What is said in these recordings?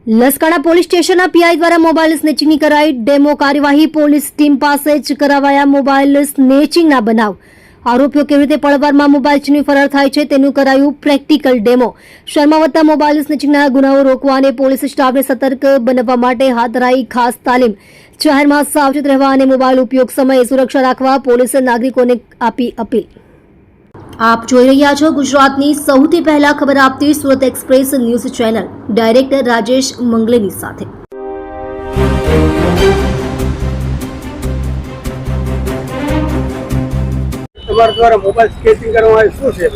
Laskana police સ્ટેશનના PI દ્વારા mobile સ્નેચિંગની કરાઈ ડેમો કાર્યવાહી। પોલીસ ટીમ પાસે જ કરાવાયા મોબાઈલ સ્નેચિંગના બનાવ। આરોપીઓ કેવી રીતે પળવારમાં મોબાઈલ છીનવી ફરાર થાય છે તેનું કરાયું પ્રેક્ટિકલ ડેમો। શહેરમાં વધતા મોબાઈલ સ્નેચિંગના ગુનાઓ રોકવા અને પોલીસ સ્ટાફને સતર્ક બનવા માટે હાથ ધરાઈ ખાસ તાલીમ। જાહેરમાં સાવચેત રહેવા અને મોબાઈલ ઉપયોગ સમયે સુરક્ષા રાખવા પોલીસે નાગરિકોને આપી અપીલ। आप જોઈ રહ્યા છો ગુજરાતની સૌથી પહેલા ખબર આપતી Surat express news channel director Rajesh મંગલેની સાથે। તમારા દ્વારા મોબાઈલ સ્કેચિંગ કરવામાં શું છે?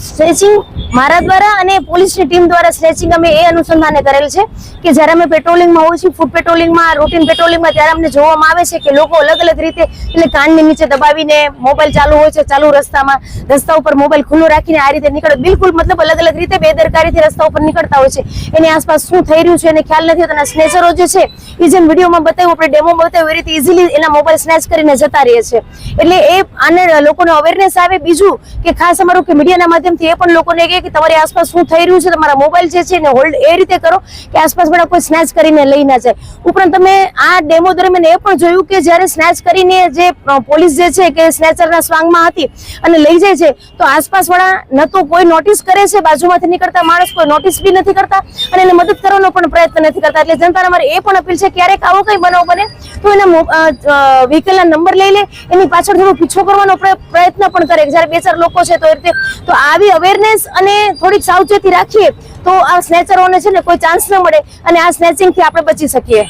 સ્ટ્રેચિંગ મારા દ્વારા અને પોલીસની ટીમ દ્વારા સ્ટ્રેચિંગ અમે એ અનુસંધાને કરેલ છે કે જ્યારે અમે પેટ્રોલિંગમાં હોઈએ છીએ, ફૂડ પેટ્રોલિંગમાં, રૂટીન પેટ્રોલિંગમાં, ત્યારે અમને જોવામાં આવે છે કે લોકો અલગ અલગ રીતે એટલે કાનની નીચે દબાવીને મોબાઈલ ચાલુ હોય છે, ચાલુ રસ્તા ઉપર મોબાઈલ ખુલ્લો રાખીને આ રીતે નીકળે, બિલકુલ મતલબ અલગ અલગ રીતે બેદરકારીથી રસ્તા ઉપર નીકળતા હોય છે। એની આસપાસ શું થઈ રહ્યું છે એને ખ્યાલ નથી હોતો। સ્નેચરો જે છે એ જેમ વિડીયોમાં બતાવ્યું, આપણે ડેમોમાં બતાવ્યું એ રીતે ઇઝીલી એના મોબાઈલ સ્નેચ કરીને જતા રહે છે। એટલે એ આને લોકોને અવેરનેસ આવે। બીજું કે ખાસ અમારું કે મીડિયાના માધ્યમથી એ પણ લોકોને કહે કે તમારી આસપાસ શું થઈ રહ્યું છે, તમારા મોબાઈલ જે છે એને હોલ્ડ એ રીતે કરો કે આસપાસ વાળા કોઈ સ્નેચ કરીને લઈ ના જાય। ઉપરાંત તમે આ ડેમો દરમિયાન એ પણ જોયું કે જ્યારે સ્નેચ કરીને જે પોલીસ જે છે કે સ્નેચરના સ્વાંગમાં હતી અને લઈ જાય છે તો આસપાસ વાળા ન તો કોઈ નોટિસ કરે છે, બાજુમાંથી નીકળતા માણસ કોઈ નોટિસ બી નથી કરતા અને એને મદદ કરવાનો પણ પ્રયત્ન નથી કરતા। એટલે જનતાને અમારે એ પણ અપીલ છે ક્યારેક આવો કઈ બનાવ બને તો એના વ્હીકલના નંબર લઈ લે, એની પાછળ થોડો પીછો કરવાનો પ્રયત્ન પણ કરે। જ્યારે બે ચાર લોકો છે તો એ રીતે તો આવી અવેરનેસ અને થોડીક સાવચેતી રાખીએ તો આ સ્નેચરોને છે ને કોઈ ચાન્સ ન મળે અને આ સ્નેચિંગથી આપણે બચી શકીએ।